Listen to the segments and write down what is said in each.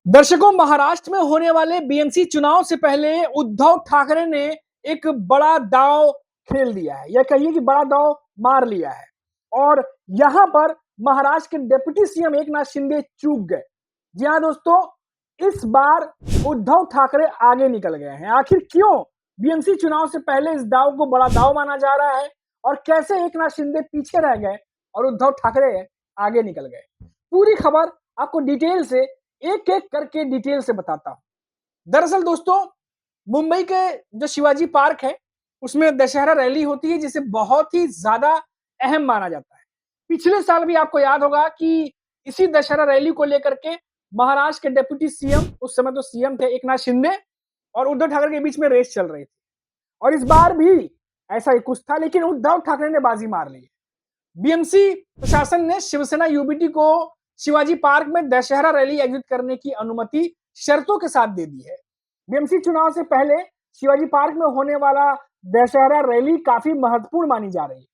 दर्शकों, महाराष्ट्र में होने वाले बीएमसी चुनाव से पहले उद्धव ठाकरे ने एक बड़ा दांव खेल दिया है, या कहिए कि बड़ा दांव मार लिया है। और यहां पर महाराष्ट्र के डिप्टी सीएम एकनाथ शिंदे चूक गए। जी हां दोस्तों, इस बार उद्धव ठाकरे आगे निकल गए हैं। आखिर क्यों बीएमसी चुनाव से पहले इस दांव को बड़ा दांव माना जा रहा है और कैसे एकनाथ शिंदे पीछे रह गए और उद्धव ठाकरे आगे निकल गए, पूरी खबर आपको डिटेल से एक एक करके डिटेल से बताता हूं। दरअसल दोस्तों, मुंबई के जो शिवाजी पार्क है उसमें दशहरा रैली होती है, जिसे बहुत ही ज्यादा अहम माना जाता है। पिछले साल भी आपको याद होगा कि इसी दशहरा रैली को लेकर के महाराष्ट्र के डिप्टी सीएम, उस समय तो सीएम थे एकनाथ शिंदे, और उद्धव ठाकरे के बीच में रेस चल रही थी। और इस बार भी ऐसा ही कुछ था, लेकिन उद्धव ठाकरे ने बाजी मार ली। बीएमसी प्रशासन ने शिवसेना यूबीटी को शिवाजी पार्क में दशहरा रैली आयोजित करने की अनुमति शर्तों के साथ दे दी है। बीएमसी चुनाव से पहले शिवाजी पार्क में होने वाला दशहरा रैली काफी महत्वपूर्ण मानी जा रही है।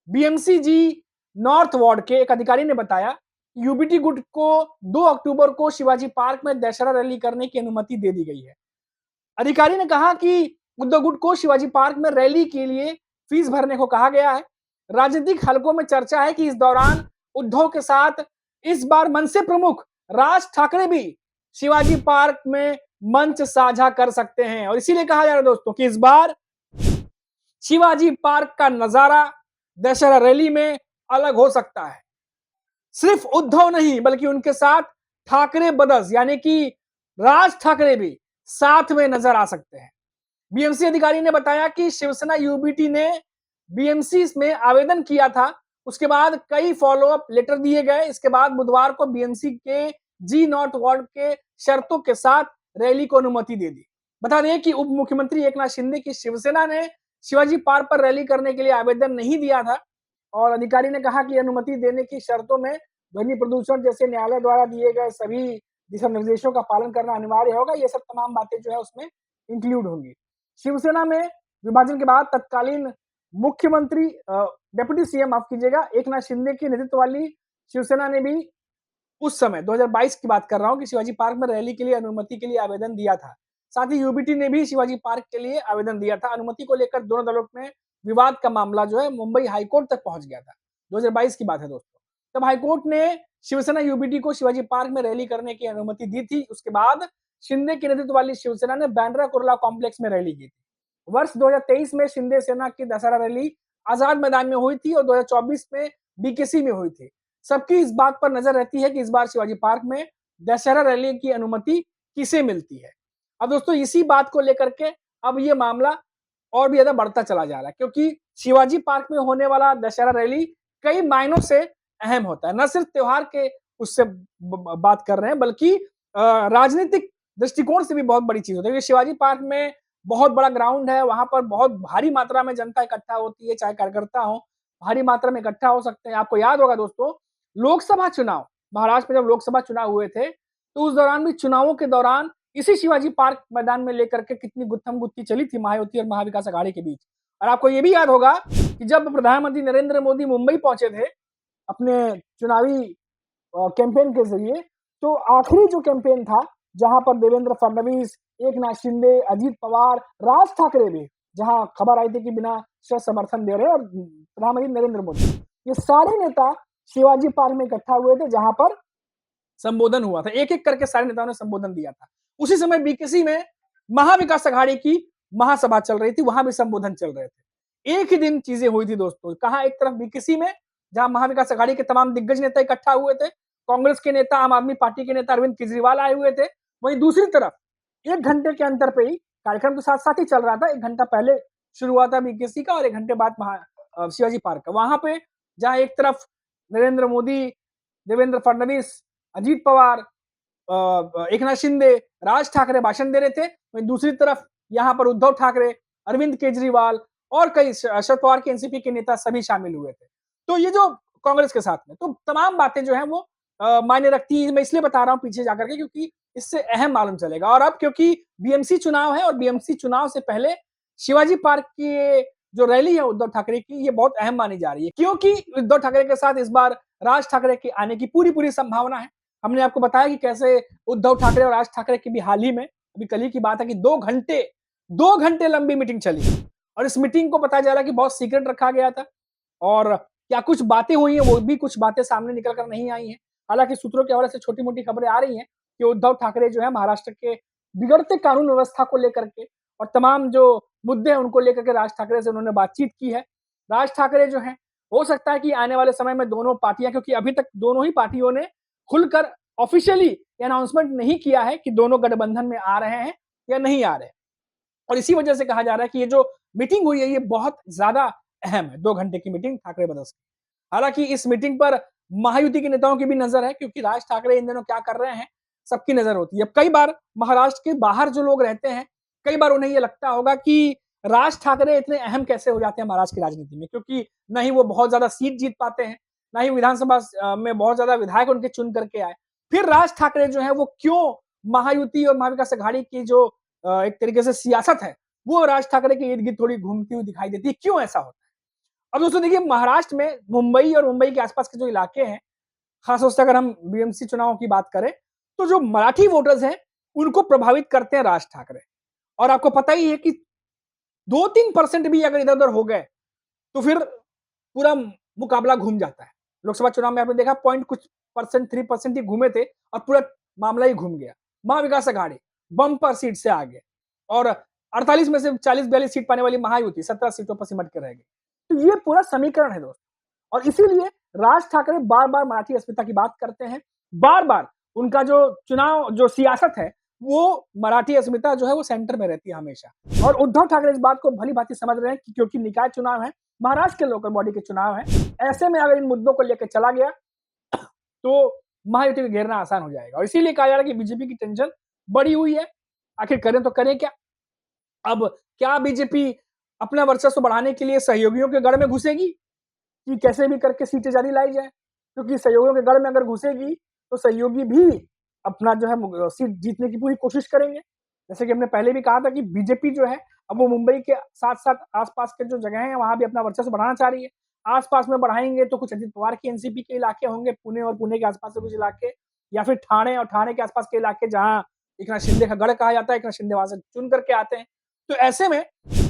बीएमसी जी नॉर्थ वार्ड के एक अधिकारी ने बताया, यूबीटी गुट को 2 अक्टूबर को शिवाजी पार्क में दशहरा रैली करने की अनुमति दे दी गई है। अधिकारी ने कहा कि उद्धव गुट को शिवाजी पार्क में रैली के लिए फीस भरने को कहा गया है। राजनीतिक हलकों में चर्चा है कि इस दौरान उद्धव के साथ इस बार मनसे प्रमुख राज ठाकरे भी शिवाजी पार्क में मंच साझा कर सकते हैं, और इसीलिए कहा जा रहा है दोस्तों कि इस बार शिवाजी पार्क का नजारा दशहरा रैली में अलग हो सकता है। सिर्फ उद्धव नहीं, बल्कि उनके साथ ठाकरे ब्रदर्स यानी कि राज ठाकरे भी साथ में नजर आ सकते हैं। बीएमसी अधिकारी ने बताया कि शिवसेना यूबीटी ने बीएमसी में आवेदन किया था, उसके बाद कई फॉलोअप लेटर दिए गए। इसके बाद बुधवार को बीएमसी के जी नॉर्थ वार्ड के शर्तों के साथ रैली को अनुमति दे दी। बता दें कि उप मुख्यमंत्री एकनाथ शिंदे की शिवसेना ने शिवाजी पार्क पर रैली करने के लिए आवेदन नहीं दिया था, और अधिकारी ने कहा कि अनुमति देने की शर्तों में ध्वनि प्रदूषण जैसे न्यायालय द्वारा दिए गए सभी दिशा निर्देशों का पालन करना अनिवार्य होगा। ये सब तमाम बातें जो है उसमें इंक्लूड होंगी। शिवसेना में विभाजन के बाद तत्कालीन मुख्यमंत्री डिप्टी सीएम, माफ कीजिएगा, एकनाथ शिंदे की नेतृत्व वाली शिवसेना ने भी उस समय 2022 की बात कर रहा हूं कि शिवाजी पार्क में रैली के लिए अनुमति के लिए आवेदन दिया था। साथ ही यूबीटी ने भी शिवाजी पार्क के लिए आवेदन दिया था। अनुमति को लेकर दोनों दलों में विवाद का मामला जो है मुंबई हाईकोर्ट तक पहुंच गया था। 2022 की बात है दोस्तों। तब हाईकोर्ट ने शिवसेना यूबीटी को शिवाजी पार्क में रैली करने की अनुमति दी थी। उसके बाद शिंदे के नेतृत्व वाली शिवसेना ने बांद्रा कुर्ला कॉम्प्लेक्स में रैली की थी। वर्ष 2023 में शिंदे सेना की दशहरा रैली आजाद मैदान में हुई थी और 2024 में बीकेसी में हुई थी। सबकी इस बात पर नजर रहती है कि इस बार शिवाजी पार्क में दशहरा रैली की अनुमति किसे मिलती है। अब दोस्तों, इसी बात को लेकर के अब ये मामला और भी ज्यादा बढ़ता चला जा रहा है, क्योंकि शिवाजी पार्क में होने वाला दशहरा रैली कई मायनों से अहम होता है। न सिर्फ त्योहार के उससे बात कर रहे हैं, बल्कि राजनीतिक दृष्टिकोण से भी बहुत बड़ी चीज होती है। शिवाजी पार्क में बहुत बड़ा ग्राउंड है, वहां पर बहुत भारी मात्रा में जनता इकट्ठा होती है, चाहे कार्यकर्ता हो, भारी मात्रा में इकट्ठा हो सकते हैं। आपको याद होगा दोस्तों, लोकसभा चुनाव, महाराष्ट्र में जब लोकसभा चुनाव हुए थे, तो उस दौरान भी चुनावों के दौरान इसी शिवाजी पार्क मैदान में लेकर के कितनी गुत्थम गुत्थी चली थी महायुति और महाविकास अघाड़ी के बीच। और आपको ये भी याद होगा कि जब प्रधानमंत्री नरेंद्र मोदी मुंबई पहुंचे थे अपने चुनावी कैंपेन के जरिए, तो आखिरी जो कैंपेन था, जहां पर देवेंद्र फडणवीस, एकनाथ शिंदे, अजीत पवार, राज ठाकरे भी, जहां खबर आई थी कि बिना शर्त समर्थन दे रहे, और प्रधानमंत्री नरेंद्र मोदी, ये सारे नेता शिवाजी पार्क में इकट्ठा हुए थे, जहां पर संबोधन हुआ था। एक एक करके सारे नेताओं ने संबोधन दिया था। उसी समय बीकेसी में महाविकास अघाड़ी की महासभा चल रही थी, वहां भी संबोधन चल रहे थे। एक ही दिन चीजें हुई थी दोस्तों। कहा, एक तरफ बीकेसी में जहां महाविकास अघाड़ी के तमाम दिग्गज नेता इकट्ठा हुए थे, कांग्रेस के नेता, आम आदमी पार्टी के नेता अरविंद केजरीवाल आए हुए थे। वहीं दूसरी तरफ 1 घंटे के अंतर पे ही कार्यक्रम तो साथ साथ ही चल रहा था। 1 घंटा पहले शुरू हुआ था बीकेसी का और 1 घंटे बाद शिवाजी पार्क का। वहां पे जहां एक तरफ नरेंद्र मोदी, देवेंद्र फडणवीस, अजीत पवार, एकनाथ शिंदे, राज ठाकरे भाषण दे रहे थे, वहीं दूसरी तरफ यहाँ पर उद्धव ठाकरे, अरविंद केजरीवाल और कई शरद पवार के एनसीपी के नेता सभी शामिल हुए थे। तो ये जो कांग्रेस के साथ में, तो तमाम बातें जो है वो मायने रखती है। मैं इसलिए बता रहा हूं पीछे जाकर के, क्योंकि इससे अहम मालूम चलेगा। और अब क्योंकि बीएमसी चुनाव है और बीएमसी चुनाव से पहले शिवाजी पार्क की जो रैली है उद्धव ठाकरे की, ये बहुत अहम मानी जा रही है, क्योंकि उद्धव ठाकरे के साथ इस बार राज ठाकरे के आने की पूरी पूरी संभावना है। हमने आपको बताया कि कैसे उद्धव ठाकरे और राज ठाकरे की भी हाल ही में, अभी कल ही की बात है कि 2 घंटे लंबी मीटिंग चली और इस मीटिंग को पता चला कि बहुत सीक्रेट रखा गया था और क्या कुछ बातें हुई हैं, वो भी कुछ बातें सामने निकल कर नहीं आई हैं। हालाँकि सूत्रों के हवाले से छोटी-मोटी खबरें आ रही हैं कि उद्धव ठाकरे जो है महाराष्ट्र के बिगड़ते कानून व्यवस्था को लेकर के और तमाम जो मुद्दे हैं उनको लेकर के राज ठाकरे से उन्होंने बातचीत की है। राज ठाकरे जो हैं, हो सकता है कि आने वाले समय में दोनों पार्टियाँ, क्योंकि अभी तक दोनों ही पार्टियों ने खुलकर ऑफिशियली ये अनाउंसमेंट नहीं किया है कि दोनों गठबंधन में आ रहे हैं या नहीं आ रहे हैं। और इसी वजह से कहा जा रहा है कि ये जो मीटिंग हुई है ये बहुत ज़्यादा अहम है, 2 घंटे की मीटिंग ठाकरे ब्रदर्स की। हालाँकि इस मीटिंग पर महायुति के नेताओं की भी नज़र है क्योंकि राज ठाकरे इन दिनों क्या कर रहे हैं, सबकी नज़र होती है। अब कई बार महाराष्ट्र के बाहर जो लोग रहते हैं, कई बार उन्हें ये लगता होगा कि राज ठाकरे इतने अहम कैसे हो जाते हैं महाराष्ट्र की राजनीति में, क्योंकि ना ही वो बहुत ज़्यादा सीट जीत पाते हैं, ना ही विधानसभा में बहुत ज़्यादा विधायक उनके चुन करके आए। फिर राज ठाकरे जो है वो क्यों महायुति और महाविकास अघाड़ी की जो एक तरीके से सियासत है, वो राज ठाकरे के इर्द-गिर्द थोड़ी घूमती हुई दिखाई देती है, क्यों ऐसा होता है? अब दोस्तों देखिए, महाराष्ट्र में मुंबई और मुंबई के आसपास के जो इलाके हैं, खास तौर से अगर हम बीएमसी चुनाव की बात करें, तो जो मराठी वोटर्स हैं, उनको प्रभावित करते हैं राज ठाकरे। और आपको पता ही है कि 2-3% भी अगर इधर-उधर हो गए, तो फिर पूरा मुकाबला घूम जाता है। लोकसभा चुनाव में आपने देखा पॉइंट कुछ परसेंट 3% ही घूमे थे और पूरा मामला ही घूम गया। महाविकास अघाड़ी बम्पर सीट से आगे और 48 में से 40-42 सीट पाने वाली महायुति 17 सीटों पर सिमट के रह गई। तो ये पूरा समीकरण है दोस्तों और इसीलिए राज ठाकरे बार-बार मराठी अस्मिता की बात करते हैं। बार-बार उनका जो चुनाव जो सियासत है, वो मराठी अस्मिता जो है वो सेंटर में रहती है हमेशा। और उद्धव ठाकरे इस बात को भली-भांति समझ रहे हैं कि क्योंकि निकाय चुनाव है, महाराष्ट्र के लोकल बॉडी के चुनाव हैं, ऐसे में अगर इन मुद्दों को लेकर चला गया, तो महायुति को घेरना आसान हो जाएगा और इसीलिए कहा जा रहा है कि बीजेपी की टेंशन बढ़ी हुई है। आखिर करें तो करें क्या? अब क्या बीजेपी अपना वर्चस्व बढ़ाने के लिए सहयोगियों के गढ़ में घुसेगी कि कैसे भी करके सीटें ज़्यादा लाई जाए? क्योंकि सहयोगियों के गढ़ में अगर घुसेगी, तो सहयोगी भी अपना जो है सीट जीतने की पूरी कोशिश करेंगे। जैसे कि हमने पहले भी कहा था कि बीजेपी जो है, अब वो मुंबई के साथ-साथ आस-पास के जो जगह हैं, वहाँ भी अपना वर्चस्व बढ़ाना चाह रही है। आस-पास में बढ़ाएँगे तो कुछ अजित पवार की एनसीपी के इलाके होंगे, पुणे और पुणे के आस-पास के कुछ इलाके या फिर ठाणे और ठाणे के आस-पास के इलाके जहाँ एकनाथ शिंदे का गढ़ कहा जाता है, एकनाथ शिंदे वहाँ से चुन करके आते हैं। तो ऐसे में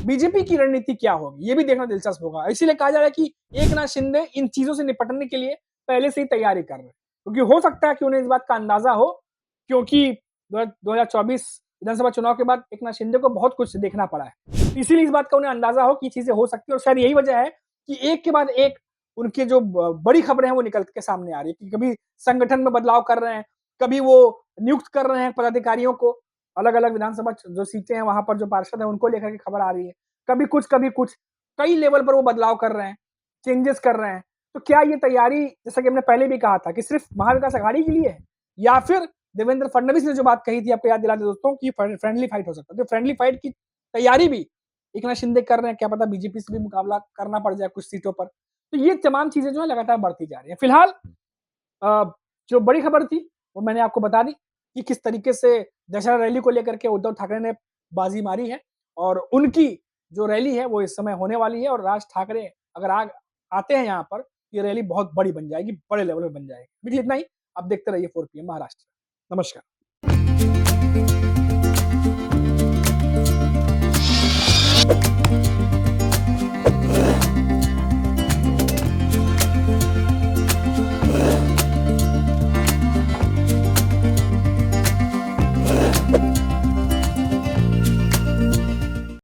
बीजेपी की रणनीति क्या होगी, ये भी देखना दिलचस्प होगा। इसीलिए कहा जा रहा है कि एकनाथ शिंदे इन चीज़ों से निपटने के लिए पहले से ही तैयारी कर रहे हैं। क्योंकि हो सकता है कि उन्हें इस बात का अंदाज़ा हो, क्योंकि 2024 विधानसभा चुनाव के बाद एकनाथ शिंदे को बहुत कुछ देखना पड़ा है। इसीलिए इस बात का उन्हें अंदाज़ा हो कि चीज़ें हो सकती हैं और शायद यही वजह है कि एक के बाद एक उनके जो बड़ी खबरें हैं वो निकल के सामने आ रही है कि कभी संगठन में बदलाव कर रहे हैं, कभी वो नियुक्त कर रहे हैं पदाधिकारियों को, अलग-अलग विधानसभा जो सीटें हैं वहाँ पर जो पार्षद हैं उनको लेकर के खबर आ रही है। कभी कुछ, कई लेवल पर वो बदलाव कर रहे हैं, चेंजेस कर रहे हैं। तो क्या ये तैयारी, जैसा कि हमने पहले भी कहा था कि सिर्फ महाविकास अघाड़ी के लिए है या फिर देवेंद्र फडणवीस ने जो बात कही थी, आपको याद दिला दें दोस्तों कि फ्रेंडली फाइट हो सकता है। तो फ्रेंडली फाइट की तैयारी भी एकनाथ शिंदे कर रहे हैं, क्या पता बीजेपी से भी मुकाबला करना पड़ जाए कुछ सीटों पर। तो ये तमाम चीज़ें जो है लगातार बढ़ती जा रही हैं। फिलहाल जो बड़ी खबर थी वो मैंने आपको बता दी कि किस तरीके से दशहरा रैली को लेकर के उद्धव ठाकरे ने बाजी मारी है और उनकी जो रैली है वो इस समय होने वाली है और राज ठाकरे अगर आते हैं यहाँ पर, ये रैली बहुत बड़ी बन जाएगी, बड़े लेवल पे बन जाएगी। देखिए इतना ही, आप देखते रहिए 4 पीएम महाराष्ट्र। नमस्कार।